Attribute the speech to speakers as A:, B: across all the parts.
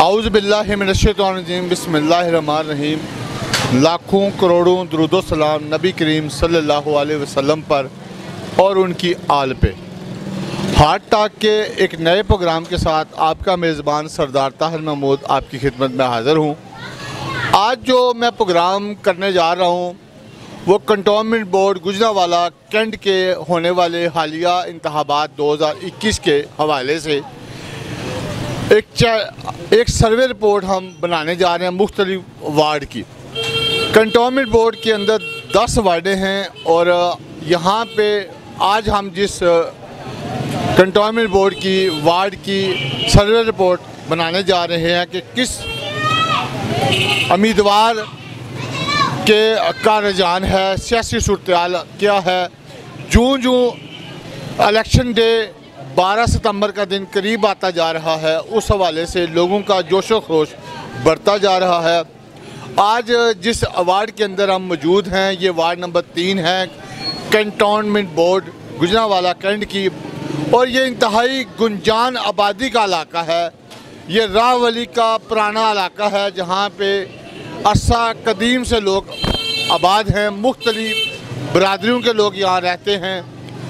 A: आऊज़ बिल्लाहि मिनश्शैतानिर्रजीम बिस्मिल्लाहिर्रहमानिर्रहीम। लाखों करोड़ों दुरूदो सलाम नबी करीम सल्लल्लाहु अलैहि वसल्लम पर और उनकी आल पे। हार्ट टॉक के एक नए प्रोग्राम के साथ आपका मेज़बान सरदार ताहिर महमूद आपकी खिदमत में हाज़िर हूँ। आज जो मैं प्रोग्राम करने जा रहा हूँ वो कंटोनमेंट बोर्ड गुजरांवाला कैंट के होने वाले हालिया इंतखाबात 2021 के हवाले से एक सर्वे रिपोर्ट हम बनाने जा रहे हैं मुख्तलिफ वार्ड की। कंटोनमेंट बोर्ड के अंदर 10 वार्डें हैं और यहाँ पे आज हम जिस कंटोनमेंट बोर्ड की वार्ड की सर्वे रिपोर्ट बनाने जा रहे हैं कि किस उम्मीदवार का रुझान है, सियासी सूरत-ए-हाल क्या है। जो इलेक्शन डे 12 सितंबर का दिन करीब आता जा रहा है, उस हवाले से लोगों का जोशो खरोश बढ़ता जा रहा है। आज जिस वार्ड के अंदर हम मौजूद हैं ये वार्ड नंबर 3 है कंटोनमेंट बोर्ड गुजरांवाला कैंट की, और ये इंतहाई गुंजान आबादी का इलाका है। ये राहवली का पुराना इलाका है जहाँ पे अरसा कदीम से लोग आबाद हैं, मुख्तलिफ बरादरियों के लोग यहाँ रहते हैं।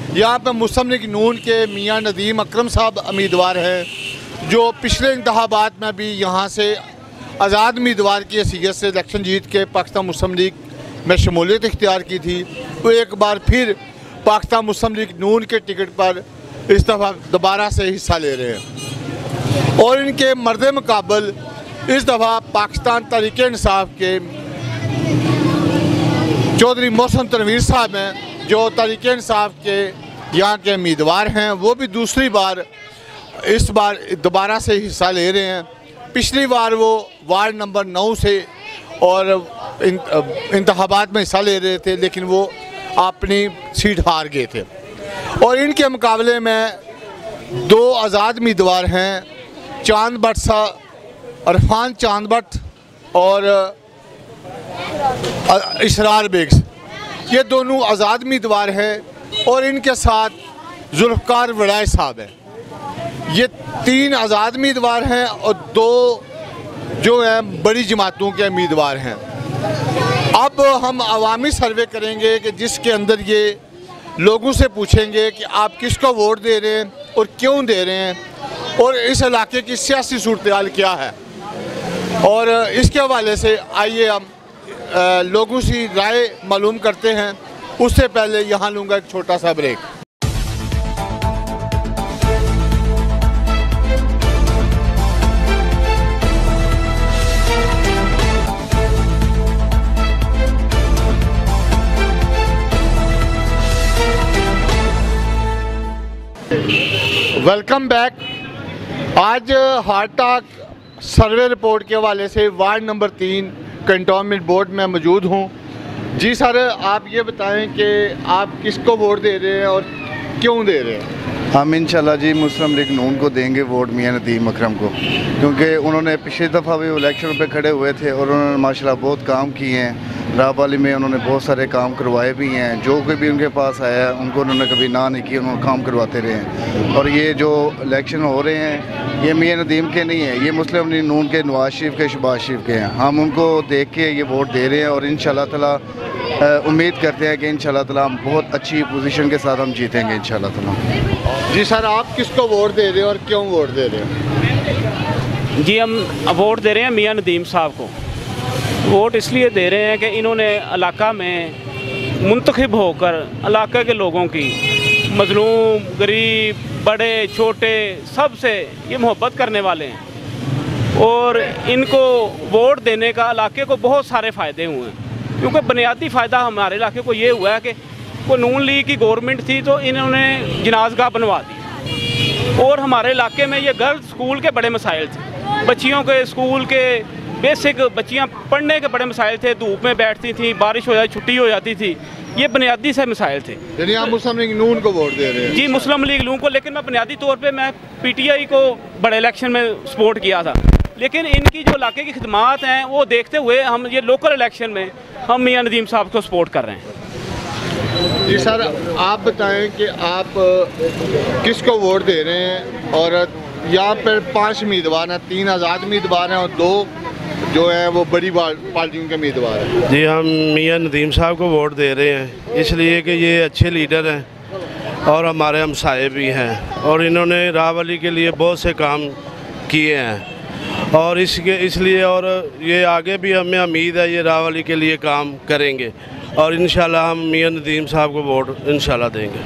A: यहाँ पर मुस्लिम लीग नून के मियाँ नदीम अकरम साहब उम्मीदवार हैं जो पिछले इंतखाबात में भी यहाँ से आज़ाद उम्मीदवार की हैसियत से इलेक्शन जीत के पाकिस्तान मुस्लिम लीग में शमूलियत इख्तियार की थी। वो एक बार फिर पाकिस्तान मुस्लिम लीग नून के टिकट पर इस दफ़ा दोबारा से हिस्सा ले रहे हैं, और इनके मर्द मुकाबल इस दफ़ा पाकिस्तान तहरीक इंसाफ के चौधरी मोहसिन तनवीर साहब हैं जो तहरीक इंसाफ के यहाँ के उम्मीदवार हैं। वो भी दूसरी बार इस बार दोबारा से हिस्सा ले रहे हैं। पिछली बार वो वार्ड नंबर 9 से और इंतखाबात में हिस्सा ले रहे थे, लेकिन वो अपनी सीट हार गए थे। और इनके मुकाबले में 2 आज़ाद उम्मीदवार हैं, चांद भट्ट साहब, इरफान चांद भट्ट और इसरार बेग्स। ये दोनों आज़ाद उम्मीदवार हैं और इनके साथ जुल्फ़कार वड़ाई साहब हैं। ये 3 आज़ाद उम्मीदवार हैं और 2 जो हैं बड़ी जमातों के उम्मीदवार हैं। अब हम अवामी सर्वे करेंगे कि जिसके अंदर ये लोगों से पूछेंगे कि आप किसको वोट दे रहे हैं और क्यों दे रहे हैं, और इस इलाके की सियासी सूरत-ए-हाल क्या है। और इसके हवाले से आइए हम लोगों से राय मालूम करते हैं। उससे पहले यहाँ लूँगा एक छोटा सा ब्रेक। Welcome back. आज हार्ट टॉक सर्वे रिपोर्ट के हवाले से वार्ड नंबर 3 कंटोनमेंट बोर्ड में मौजूद हूँ। जी सर, आप ये बताएं कि आप किसको वोट दे रहे हैं और क्यों दे रहे हैं।
B: हम इंशाल्लाह जी मुस्लिम लीग नून को देंगे वोट, मियाँ नदीम अकरम को, क्योंकि उन्होंने पिछली दफ़ा भी इलेक्शन पे खड़े हुए थे और उन्होंने माशाल्लाह बहुत काम किए हैं। राहवाली में उन्होंने बहुत सारे काम करवाए भी हैं। जो कोई भी उनके पास आया उनको उन्होंने कभी ना नहीं किया, उन्होंने काम करवाते रहे हैं। और ये जो इलेक्शन हो रहे हैं ये मियाँ नदीम के नहीं है, ये मुस्लिम लीग नून के नवाज शरीफ के, शहबाज शरीफ के हैं। हम उनको देख के ये वोट दे रहे हैं और इंशाल्लाह ताला उम्मीद करते हैं कि इंशाल्लाह ताला हम बहुत अच्छी पोजीशन के साथ हम जीतेंगे इंशाल्लाह ताला।
A: जी सर, आप किसको वोट दे रहे हैं और क्यों वोट दे रहे हैं।
C: जी हम वोट दे रहे हैं मियाँ नदीम साहब को। वोट इसलिए दे रहे हैं कि इन्होंने इलाका में मुंतखब होकर इलाके के लोगों की, मजलूम, गरीब, बड़े छोटे, सब से ये मोहब्बत करने वाले हैं, और इनको वोट देने का इलाके को बहुत सारे फ़ायदे हुए हैं। क्योंकि बुनियादी फ़ायदा हमारे इलाके को ये हुआ है कि कोई नून लीग की गवर्नमेंट थी तो इन्होंने जनाज़गाह बनवा दी, और हमारे इलाके में ये गर्ल्स स्कूल के बड़े मसाइल थे, बच्चियों के स्कूल के बेसिक बच्चियां पढ़ने के बड़े मसाइल थे, धूप में बैठती थी, बारिश हो जाती, छुट्टी हो जाती थी, ये बुनियादी से मसाइल थे।
A: यानी आप मुस्लिम लीग नून को वोट दे रहे हैं।
C: जी मुस्लिम लीग नून को, लेकिन मैं बुनियादी तौर पे मैं PTI को बड़े इलेक्शन में सपोर्ट किया था, लेकिन इनकी जो इलाके की खिदमात हैं वो देखते हुए हम ये लोकल इलेक्शन में हम मियाँ नदीम साहब को सपोर्ट कर रहे हैं।
A: जी सर, आप बताएं कि आप किसको वोट दे रहे हैं और यहाँ पर 5 उम्मीदवार हैं, 3 आज़ाद उम्मीदवार हैं और 2 जो है वो बड़ी पार्टियों के उम्मीदवार हैं।
D: जी, हम मियां नदीम साहब को वोट दे रहे हैं इसलिए कि ये अच्छे लीडर हैं और हमारे हमसाये भी हैं और इन्होंने रावली के लिए बहुत से काम किए हैं और इसलिए और ये आगे भी हमें उम्मीद है ये रावली के लिए काम करेंगे और इंशाल्लाह हम मियां नदीम साहब को वोट इंशाल्लाह देंगे।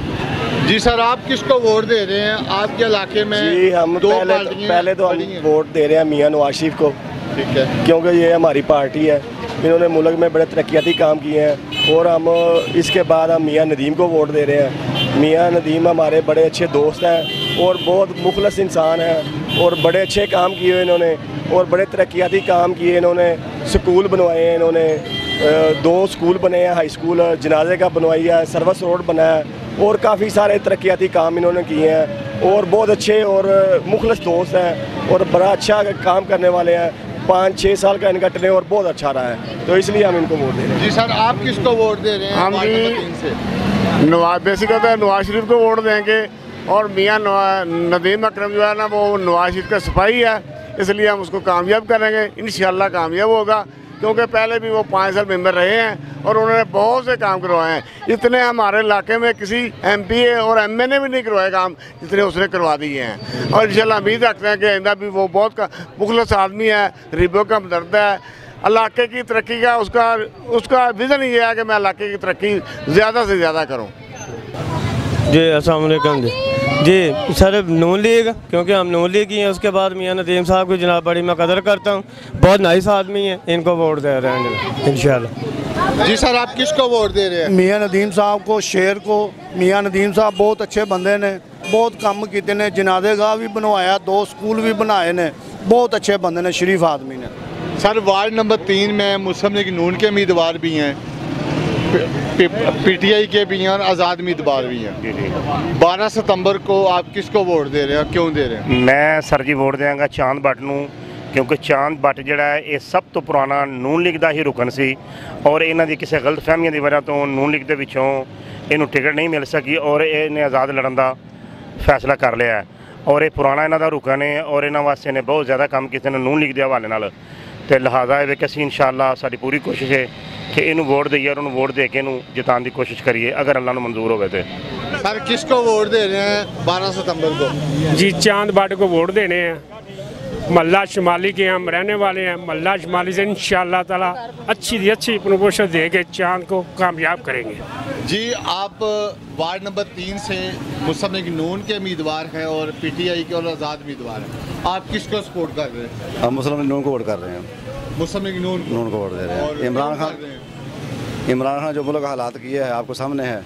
A: जी सर, आप किसको वोट दे रहे हैं आपके इलाके में?
E: जी, हम पहले तो हम वोट दे रहे हैं मियां नवाज शरीफ को,
A: ठीक है,
E: क्योंकि ये हमारी पार्टी है, इन्होंने मुल्क में बड़े तरक्याती काम किए हैं और हम इसके बाद हम मियां नदीम को वोट दे रहे हैं। मियां नदीम हमारे बड़े अच्छे दोस्त हैं और बहुत मुखलस इंसान हैं और बड़े अच्छे काम किए इन्होंने और बड़े तरक्याती काम किए इन्होंने। स्कूल बनवाए हैं इन्होंने, 2 स्कूल बने हैं, हाई स्कूल जनाजे का बनवाई है, सर्विस रोड बना है और काफ़ी सारे तरक्याती काम इन्होंने किए हैं और बहुत अच्छे और मुखलस दोस्त हैं और बड़ा अच्छा काम करने वाले हैं। 5-6 साल का इनका टेन्योर बहुत अच्छा रहा है, तो इसलिए हम इनको वोट दे रहे हैं।
A: जी सर, आप किसको वोट दे रहे हैं?
F: हम
A: वार्ड
F: जी
A: नंबर 3 से
F: बेसिकली नवाज शरीफ को वोट देंगे और मियां नदीम अकरम जो है ना वो नवाज शरीफ का सिपाही है, इसलिए हम उसको कामयाब करेंगे, इंशाल्लाह कामयाब होगा, क्योंकि पहले भी वो 5 साल मेंबर रहे हैं और उन्होंने बहुत से काम करवाए हैं। इतने हमारे इलाके में किसी MP और MA ने भी नहीं करवाए काम जितने उसने करवा दिए हैं और इंशाल्लाह उम्मीद रखते हैं कि आइंदा भी वो बहुत मुखलस आदमी है, गरीबों का हमदर्द है। इलाके की तरक्की का उसका विज़न ये है कि मैं इलाके की तरक्की ज़्यादा से ज़्यादा करूँ।
G: जी अस्सलाम वालेकुम जी सर, नून लीग, क्योंकि हम नून लीग ही हैं। उसके बाद मियां नदीम साहब की जनाब बड़ी मैं कदर करता हूँ, बहुत नाइस आदमी है, इनको वोट दे रहे हैं इंशाल्लाह।
A: जी सर, आप किसको वोट दे रहे हैं?
H: मियां नदीम साहब को, शेर को। मियां नदीम साहब बहुत अच्छे बंदे ने, बहुत काम किए ने, जनाजे गाह भी बनवाया, 2 स्कूल भी बनाए ने, बहुत अच्छे बंदे ने, शरीफ आदमी ने।
A: सर, वार्ड नंबर 3 में मुस्लिम लीग नून के उम्मीदवार भी हैं, PTI के भी हैं और आज़ाद उम्मीदवार भी हैं। 12 सितंबर को आप किसको वोट दे रहे हैं, क्यों दे रहे हैं?
I: मैं सर जी वोट देंगा चांद भट्ट नूं, क्योंकि चांद भट्ट जिहड़ा है ये सब तो पुराना नून लीग का ही रुकन सी और इन्हां दी किसी गलतफहमियां दी वजह तो नून लीग दे विचों इन्हूं टिकट नहीं मिल सकी और इन्हें आज़ाद लड़न का फैसला कर लिया है और ये पुराना इन्हां दा रुकन है और इन्हां वास्ते इन्हें बहुत ज़्यादा काम किए नून लीग के हवाले नाल, ते लिहाजा ये कि असीं इंशाअल्लाह साडी पूरी कोशिश है कि इन्हूं वोट दईए और उन्होंने वोट दे के इन्हूं जिताने की कोशिश करिए अगर अल्लाह नूं मंजूर होवे ते।
A: सर, किसको वोट दे रहे हैं 12 सितंबर को?
J: जी, चांद भट्ट को वोट देने हैं। मल्ला शुमाली के हम रहने वाले हैं। मल्ला शुमाली से इंशाअल्लाह ताला अच्छी प्रमोशन दे के चांद को कामयाब करेंगे।
A: जी, आप वार्ड नंबर 3 से मुस्लिम लीग नून के उम्मीदवार हैं और PTI के और आज़ाद उम्मीदवार हैं, आप किसको सपोर्ट कर रहे हैं?
B: हम मुस्लिम लीग नून को वोट कर रहे हैं।
A: मुस्लिम लीग नून
B: को वोट दे रहे हैं। इमरान खान जो मुल्क हालात किए हैं आपको सामने है,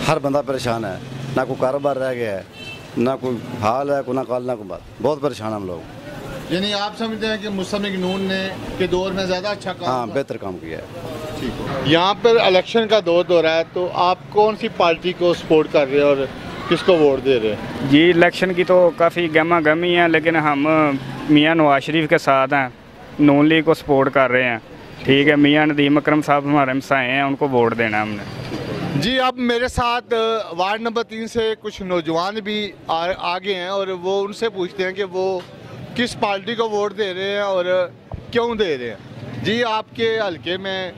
B: हर बंदा परेशान है, ना कोई कारोबार रह गया है, ना कोई हाल है, ना कल ना कोई बात, बहुत परेशान हम लोग।
A: यानी आप समझते हैं कि मुस्लिम लीग नून ने के दौर में ज़्यादा अच्छा काम?
B: हाँ, बेहतर काम किया है।
A: ठीक है। यहाँ पर इलेक्शन का दौर हो रहा है, तो आप कौन सी पार्टी को सपोर्ट कर रहे हैं और किसको वोट दे रहे हैं?
K: जी, इलेक्शन की तो काफ़ी गहमा गहमी है, लेकिन हम मियां नवाज शरीफ के साथ हैं, नून लीग को सपोर्ट कर रहे हैं। ठीक है, मियां नदीम अकरम साहब हमारे हमसाए हैं, उनको वोट देना हमने।
A: जी, अब मेरे साथ वार्ड नंबर 3 से कुछ नौजवान भी आगे हैं और वो उनसे पूछते हैं कि वो किस पार्टी को वोट दे रहे हैं और क्यों दे रहे हैं। जी, आपके हल्के में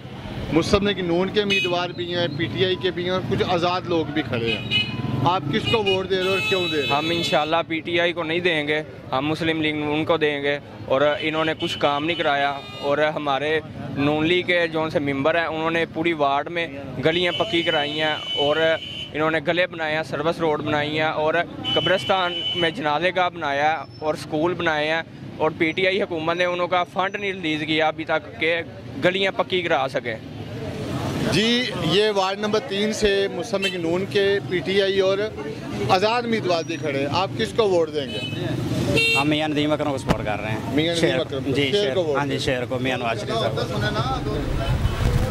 A: मुस्लिम लीग नून के उम्मीदवार भी हैं, PTI के भी हैं और कुछ आज़ाद लोग भी खड़े हैं, आप किसको वोट दे रहे हो और क्यों दे रहे हो?
L: हम इंशाल्लाह PTI को नहीं देंगे, हम मुस्लिम लीग नून को देंगे और इन्होंने कुछ काम नहीं कराया और हमारे नून लीग के जो से मेंबर हैं उन्होंने पूरी वार्ड में गलियां पक्की कराई हैं और इन्होंने गले बनाए हैं, सर्विस रोड बनाई हैं और कब्रिस्तान में जनाजे का बनाया और स्कूल बनाए हैं और PTI हुकूमत ने उनका फंड नहीं रिलीज़ किया अभी तक के गलियाँ पक्की करा सके।
A: जी, ये वार्ड नंबर 3 से मुस्लिम लीग नून के PTI और आज़ाद उम्मीदवार भी खड़े हैं, आप किसको वोट देंगे?
M: हम मियां नदीम अकरम को सपोर्ट कर रहे हैं।
A: मियां नदीम अकरम
M: जी, हाँ जी, शेर को, मियां नवाज शरीफ साहब।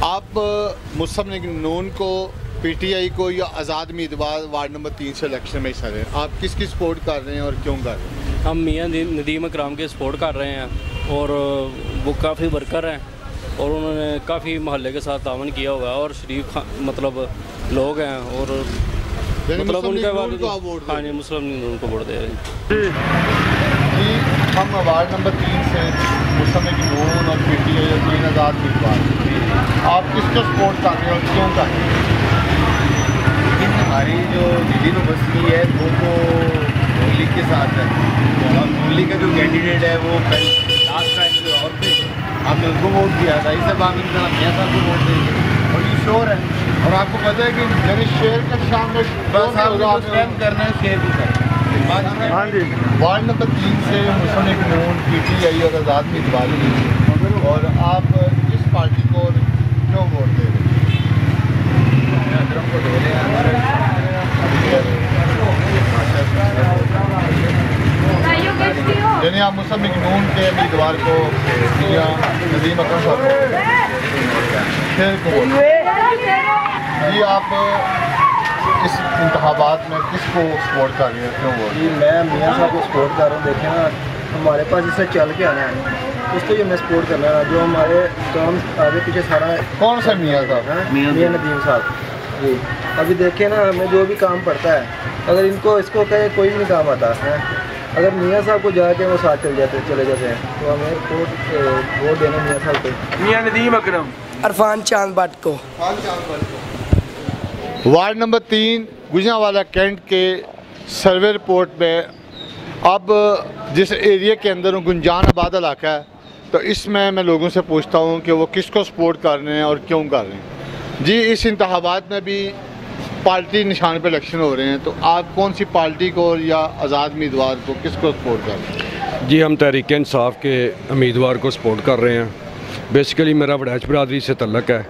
A: आप मुस्लिम लीग नून को, PTI को या आज़ाद उम्मीदवार वार्ड नंबर 3 से इलेक्शन में हिस्सा रहे हैं, आप किसकी सपोर्ट कर रहे हैं और क्यों कर रहे हैं?
N: हम मियां नदीम अकरम के सपोर्ट कर रहे हैं और वो काफ़ी वर्कर हैं और उन्होंने काफ़ी महल्ले के साथ तावन किया हुआ है और शरीफ मतलब लोग हैं और मतलब उनके बाद
A: हाँ
N: जी मुस्लिम लीग उनको वोट दे रहे हैं।
A: जी हम वार्ड नंबर 3 से मुस्लिम लीग नून और पीटीआई और तीन आज़ाद उम्मीदवार, आप किसको सपोर्ट कर रहे हैं और क्यों कर रहे हैं?
B: हमारी जो दिल्ली यूनिवर्सिटी है वो तो नून लीग के साथ है, और नून लीग का जो कैंडिडेट है वो कल लास्ट टाइम जो और थे हमने उनको वोट किया था, इस बार मियाँ साहब को वोट देंगे और ये श्योर है।
A: और आपको पता है कि यानी शेर का शाम में
B: बस आप स्टैम्प करना है, शेयर भी करना है।
A: हाँ जी वार्ड नंबर 3 से मुस्लिम लीग नून पीटीआई और आज़ाद उम्मीदवार हैं, और आप किस पार्टी को क्यों वोट दे रहे हैं?
B: अकरम को दे रहे हैं।
A: यानी आप मुस्लिम लीग नून के उम्मीदवार को या नदीम अकरम साहब शेर को वोट जी, आप इस इंतखाबात में किसको सपोर्ट कर रहे हैं, क्यों वोट?
E: जी मैं मियाँ साहब को सपोर्ट कर रहा हूँ। देखें ना हमारे पास जिससे चल के आना है उसको ही हमें सपोर्ट करना है, जो हमारे काम आगे पीछे सारा है।
A: कौन सा मियाँ साहब?
E: मियाँ नदीम साहब जी। अभी देखें ना हमें जो भी काम पड़ता है, अगर इसको कहे कोई भी नहीं काम आता है, अगर मियाँ साहब को जाके वो साथ चले जाते हैं तो हमें वोट देना मियाँ साहब को।
O: मियाँ नदीम अकरम,
P: अरफान चांद भट्ट को।
A: वार्ड नंबर 3 गुजरांवाला कैंट के सर्वे रिपोर्ट में अब जिस एरिया के अंदर गुंजान आबाद इलाका है, तो इसमें मैं लोगों से पूछता हूँ कि वो किसको सपोर्ट कर रहे हैं और क्यों कर रहे हैं। जी इस इंतखाबात में भी पार्टी निशान पे इलेक्शन हो रहे हैं, तो आप कौन सी पार्टी को या आज़ाद उम्मीदवार को किसको सपोर्ट कर रहे हैं?
Q: जी हम तहरीक इंसाफ के उम्मीदवार को सपोर्ट कर रहे हैं। बेसिकली मेरा वड़ैच बरादरी से तल्लक है,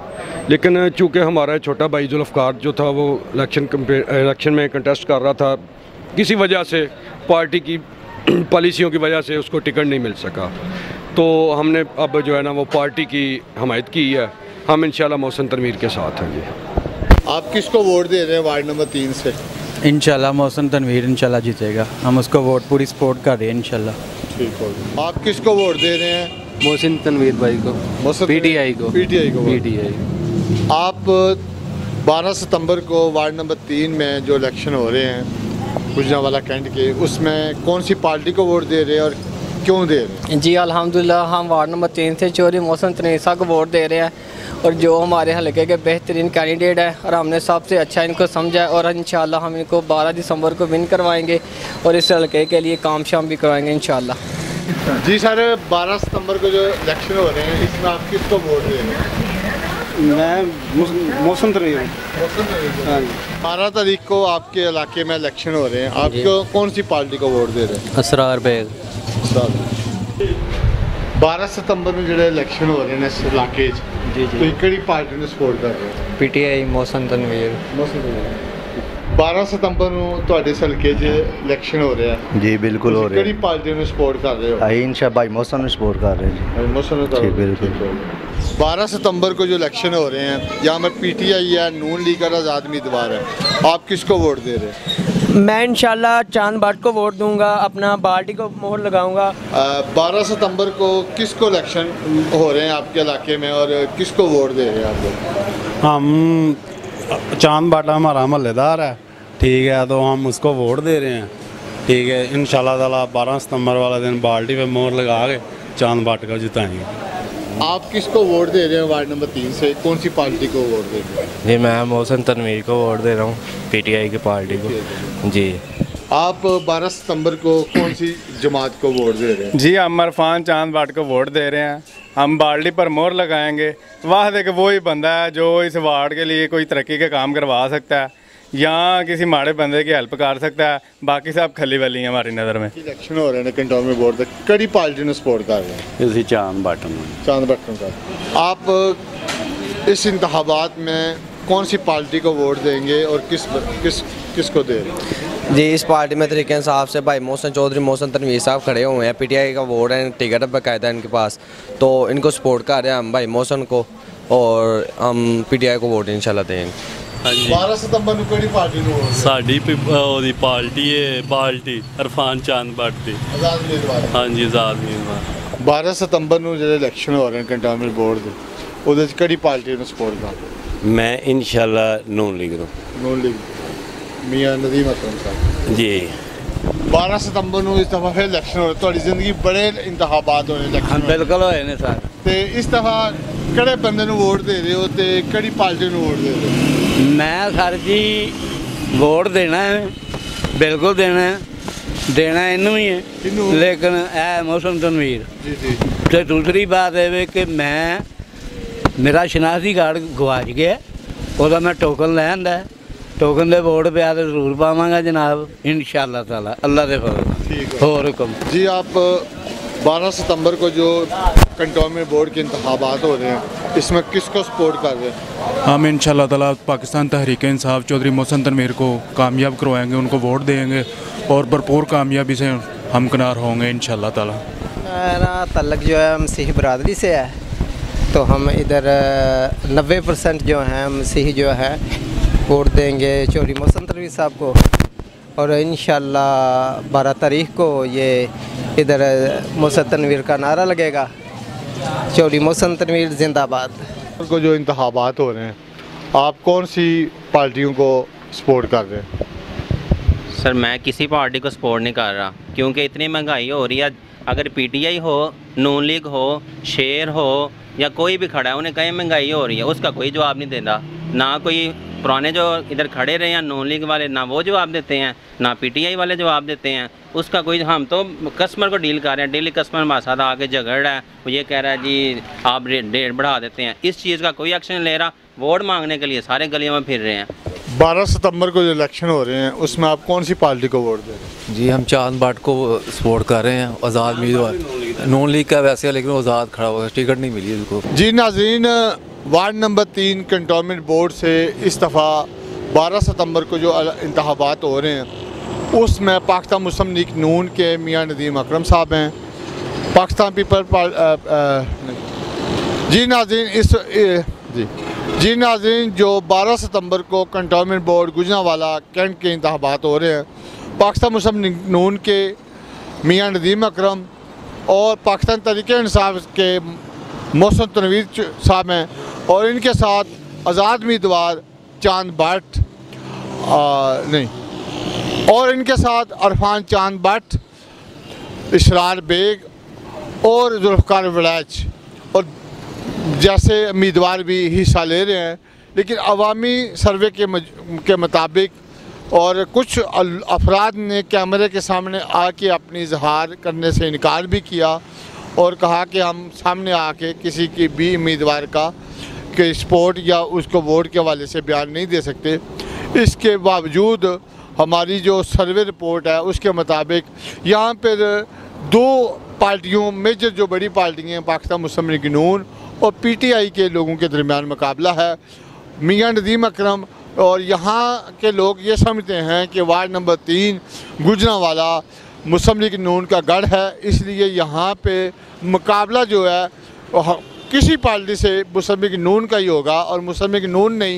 Q: लेकिन चूँकि हमारा छोटा भाई जुल्फ़कार जो था वो इलेक्शन में कंटेस्ट कर रहा था, किसी वजह से पार्टी की पॉलिसियों की वजह से उसको टिकट नहीं मिल सका, तो हमने अब जो है ना वो पार्टी की हमायत की है। हम इंशाल्लाह मोहसिन तनवीर के साथ हैं। जी
A: आप किसको वोट दे रहे हैं वार्ड नंबर 3 से?
R: इंशाल्लाह मोहसिन तनवीर इंशाल्लाह जीतेगा, हम उसको वोट पूरी सपोर्ट कर रहे हैं इंशाल्लाह।
A: ठीक हो। आप किसको वोट दे रहे हैं?
R: मोहसिन तनवीर भाई को, पीटीआई को।
A: पीटीआई। आप 12 सितंबर को वार्ड नंबर 3 में जो इलेक्शन हो रहे हैं गुजरांवाला कैंट के, उसमें कौन सी पार्टी को वोट दे रहे हैं और क्यों दे रहे हैं?
S: जी अल्हम्दुलिल्लाह हम वार्ड नंबर 3 से चौधरी मोहसिन तनवीर साहब को वोट दे रहे हैं, और जो हमारे हल्के के बेहतरीन कैंडिडेट है और हमने सबसे अच्छा इनको समझा है, और इंशाल्लाह हम इनको 12 दिसंबर को विन करवाएंगे और इस हल्के के लिए काम शाम भी करवाएंगे इंशाल्लाह।
A: जी सर 12 सितंबर को जो इलेक्शन हो रहे हैं इसमें आप किसको वोट दे रहे हैं?
T: मैं मोहसिन तनवीर। हाँ जी
A: 12 तारीख को आपके इलाके में इलेक्शन हो रहे हैं, आपको कौन सी पार्टी को वोट दे रहे हैं?
R: असरार बेग।
A: 12 सितंबर में जो इलेक्शन हो रहे हैं इस इलाके
R: जी
A: तो किहड़ी पार्टी ने सपोर्ट कर रहे हैं?
R: पीटीआई मोहसिन तनवीर।
A: 12 सितंबर ਨੂੰ ਤੁਹਾਡੇ ਹਲਕੇ 'ਚ ਇਲੈਕਸ਼ਨ ਹੋ ਰਿਹਾ ਹੈ
B: जी बिल्कुल हो रहा
A: ਕਿਹੜੀ ਪਾਰਟੀ ਨੂੰ ਸਪੋਰਟ ਕਰ ਰਹੇ ਹੋ?
B: है इंशा भाई मोहसिन में सपोर्ट कर रहे हैं जी।
A: मोहसिन को
B: जी बिल्कुल।
A: 12 सितंबर को जो इलेक्शन हो रहे हैं यहाँ में पीटीआई है, नून लीग और आज़ाद उम्मीदवार है, आप किसको वोट दे रहे हैं?
P: मैं इंशाल्लाह चांद भट्ट को वोट दूंगा, अपना पार्टी को मोहर लगाऊंगा।
A: 12 सितंबर को किसको इलेक्शन हो रहे हैं आपके इलाके में और किसको वोट दे रहे हैं आप लोग?
T: हम चांद भट्ट हमारा महल्लेदार है, ठीक है, तो हम उसको वोट दे रहे हैं। ठीक है इंशाल्लाह ताला 12 सितंबर वाला दिन बाल्टी पे मोहर लगा के चांद भट्ट को जिताएंगे।
A: आप किसको वोट दे रहे हैं वार्ड नंबर 3 से, कौन सी पार्टी को वोट दे रहे हैं?
R: जी मैं मोहसिन तनवीर को वोट दे रहा हूँ, पीटीआई की पार्टी को। जी
A: आप 12 सितंबर को कौन सी जमात को वोट दे रहे हैं?
T: जी हम इरफान चांद भट्ट को वोट दे रहे हैं, हम बाल्टी पर मोहर लगाएंगे। वाह देख वही बंदा है जो इस वार्ड के लिए कोई तरक्की का काम करवा सकता है या किसी माड़े बंदे की हेल्प कर सकता है, बाकी सब खली वाली हैं हमारी नज़र में।
A: इलेक्शन हो रहे हैं कंटोनमेंट बोर्ड तक, कड़ी पार्टी ने सपोर्ट कर रहे हैं?
T: इसी चांद भट्ट
A: का। आप इस इंतखाबात में कौन सी पार्टी को वोट देंगे और किसको दे रहे हैं?
S: जी इस पार्टी में तरीके इंसाफ से भाई मोहसिन चौधरी मोहसिन तनवीर साहब खड़े हुए हैं, पीटीआई का वोट है, टिकट है बाकायदा इनके पास, तो इनको सपोर्ट कर रहे हैं हम भाई मोहसिन को, और हम पीटीआई को वोट इंशाल्लाह देंगे।
A: 12 सितंबर ਨੂੰ ਕਿਹੜੀ ਪਾਰਟੀ ਨੂੰ ਵੋਟ?
N: ਸਾਡੀ ਉਹਦੀ ਪਾਰਟੀ ਹੈ ਬਾਲਟੀ ਅਰਫਾਨ ਚਾਂਦ ਭੱਟ ਦੀ
A: ਆਜ਼ਾਦ ਉਮੀਦਵਾਰ।
N: ਹਾਂਜੀ ਆਜ਼ਾਦ ਉਮੀਦਵਾਰ।
A: 12 ਸਿਤੰਬਰ ਨੂੰ ਜਿਹੜੇ ਇਲੈਕਸ਼ਨ ਹੋ ਰਹੇ ਨੇ ਕੰਟੋਨਮੈਂਟ ਬੋਰਡ ਦੇ, ਉਹਦੇ 'ਚ ਕਿਹੜੀ ਪਾਰਟੀ ਨੂੰ ਸਪੋਰਟ ਕਰ?
U: मैं इंशाल्लाह नून लीग ਨੂੰ।
A: नून लीग मियां नदीम अकरम साहब
O: जी
A: 12 सितंबर ਨੂੰ ਇਸ ਦਫਾ ਫਿਰ ਇਲੈਕਸ਼ਨ ਹੋ ਰਿਹਾ ਤੁਹਾਡੀ ਜ਼ਿੰਦਗੀ ਬੜੇ ਇੰਤਖਾਬਾਤ ਹੋਣੇ ਇਲੈਕਸ਼ਨ
O: ਬਿਲਕੁਲ ਹੋਏ ਨੇ ਸਰ
A: ਤੇ ਇਸ ਦਫਾ ਕਿਹੜੇ ਬੰਦੇ ਨੂੰ ਵੋਟ ਦੇ ਰਹੇ ਹੋ ਤੇ ਕਿਹੜੀ ਪਾਰਟੀ ਨੂੰ ਵੋਟ ਦੇ ਰਹੇ ਹੋ
O: ਮੈਂ ਸਰ ਜੀ ਵੋਟ ਦੇਣਾ ਹੈ ਬਿਲकुल देना इनू ही है लेकिन है मोहसिन तनवीर तो दूसरी बात है कि मैं मेरा शनाख्ती कार्ड गवाच गया वह मैं टोकन लैंदा टोकन दे वोट पे तो जरूर पावांगा जनाब इंशाअल्लाह ताला अल्लाह दे फजल होर हुक्म
A: जी आप 12 सितंबर को जो कंटोनमेंट बोर्ड के इंतखाबात हो रहे हैं इसमें किसको सपोर्ट कर रहे हैं
U: हम इंशाअल्लाह ताला पाकिस्तान तहरीक इंसाफ चौधरी मोहसिन तनवीर को कामयाब करवाएंगे उनको वोट देंगे और भरपूर कामयाबी से हम किनार होंगे इंशाअल्लाह ताला।
V: मेरा तल्लक जो है मसीही बरादरी से है तो हम इधर 90% जो हैं मसीही जो है वोट देंगे चौधरी मोहसिन तनवीर साहब को और इंशाअल्लाह 12 तारीख को ये इधर मोहसिन तनवीर का नारा लगेगा चौधरी मोहसिन तनवीर जिंदाबाद।
A: को जो इंतखाबात हो रहे हैं आप कौन सी पार्टियों को सपोर्ट कर रहे हैं?
W: सर मैं किसी पार्टी को सपोर्ट नहीं कर रहा क्योंकि इतनी महंगाई हो रही है। अगर पीटीआई हो नून लीग हो शेर हो या कोई भी खड़ा है उन्हें कहीं महंगाई हो रही है उसका कोई जवाब नहीं देता। ना कोई पुराने जो इधर खड़े रहे हैं नून लीग वाले ना वो जवाब देते हैं ना पीटीआई वाले जवाब देते हैं उसका कोई। हम तो कस्टमर को डील कर रहे हैं डेली कस्टमर हमारे साथ आके झगड़ रहा है वो ये कह रहा है जी आप रेट बढ़ा देते हैं इस चीज़ का कोई एक्शन ले रहा। वोट मांगने के लिए सारे गलियों में फिर रहे हैं।
A: 12 सितंबर को जो इलेक्शन हो रहे हैं उसमें आप कौन सी पार्टी को वोट दे रहे हैं?
X: जी हम चांद बाट को सपोर्ट कर रहे हैं आज़ाद उम्मीदवार नून लीग का वैसे लेकिन आज़ाद खड़ा हुआ टिकट नहीं मिली उसको।
A: जी नाज़रीन वार्ड नंबर 3 कंटोनमेंट बोर्ड से इस दफ़ा 12 सितंबर को जो इंतखाबात हो रहे हैं उसमें पाकिस्तान मुस्लिम लीग नून के मियां नदीम अकरम साहब हैं। पाकिस्तान जी नाज़रीन जी नाज़रीन जो 12 सितंबर को कंटोनमेंट बोर्ड गुजरांवाला कैंट के इंतखाबात हो रहे हैं पाकिस्तान मुस्लिम लीग नून के मियां नदीम अकरम और पाकिस्तान तहरीक इंसाफ के मोहसिन तनवीर साहब हैं और इनके साथ आज़ाद उम्मीदवार चांद भट्ट और इनके साथ अरफान चांद भट्ट इशरार बेग और जुल्फ़कार वलैच और जैसे उम्मीदवार भी हिस्सा ले रहे हैं। लेकिन अवामी सर्वे के मुताबिक और कुछ अफराद ने कैमरे के सामने आके अपनी इजहार करने से इनकार भी किया और कहा कि हम सामने आके किसी की भी उम्मीदवार का के सपोर्ट या उसको वोट के हवाले से बयान नहीं दे सकते। इसके बावजूद हमारी जो सर्वे रिपोर्ट है उसके मुताबिक यहाँ पर 2 पार्टियों मेजर जो बड़ी पार्टियाँ हैं पाकिस्तान मुस्लिम लीग नून और पीटीआई के लोगों के दरमियान मुकाबला है। मियां नदीम अकरम और यहाँ के लोग ये समझते हैं कि वार्ड नंबर 3 गुजरांवाला मुस्लिम लीग नून का गढ़ है इसलिए यहाँ पे मुकाबला जो है किसी पार्टी से मुस्लिम लीग नून का ही होगा और मुस्लिम लीग नून ने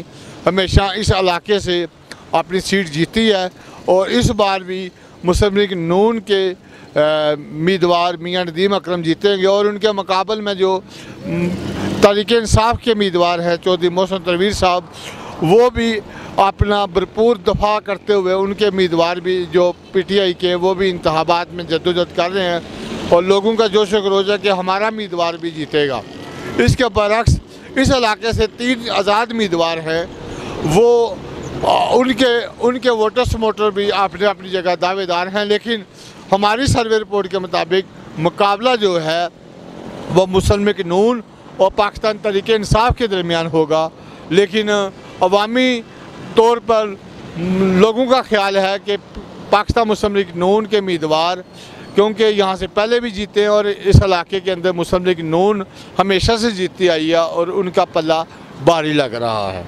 A: हमेशा इस इलाके से अपनी सीट जीती है और इस बार भी मुस्लिम लीग नून के उम्मीदवार मियां नदीम अकरम जीतेंगे और उनके मुकाबले में जो तहरीक इंसाफ के उम्मीदवार हैं चौधरी मोहसिन तनवीर साहब वो भी अपना भरपूर दफा करते हुए उनके उम्मीदवार भी जो पीटीआई के वो भी इंतखाबात में जद्दोजहद कर रहे हैं और लोगों का जोश व खरोश है कि हमारा उम्मीदवार भी जीतेगा। इसके बरक्स इस इलाके से 3 आज़ाद उम्मीदवार हैं वो उनके वोटर समोटर भी अपने अपनी जगह दावेदार हैं। लेकिन हमारी सर्वे रिपोर्ट के मुताबिक मुकाबला जो है वह मुस्लिम लीग नून और पाकिस्तान तहरीक इंसाफ के दरमियान होगा। लेकिन अवामी तौर पर लोगों का ख्याल है कि पाकिस्तान मुस्लिम लीग नून के उम्मीदवार क्योंकि यहाँ से पहले भी जीते हैं और इस इलाके के अंदर मुस्लिम लीग नून हमेशा से जीतती आई है और उनका पल्ला भारी लग रहा है।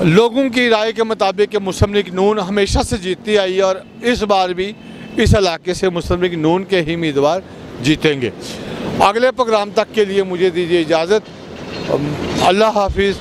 A: लोगों की राय के मुताबिक मुस्लिम लीग नून हमेशा से जीतती आई है और इस बार भी इस इलाके से मुस्लिम लीग नून के ही उम्मीदवार जीतेंगे। अगले प्रोग्राम तक के लिए मुझे दीजिए इजाज़त। अल्लाह हाफिज़।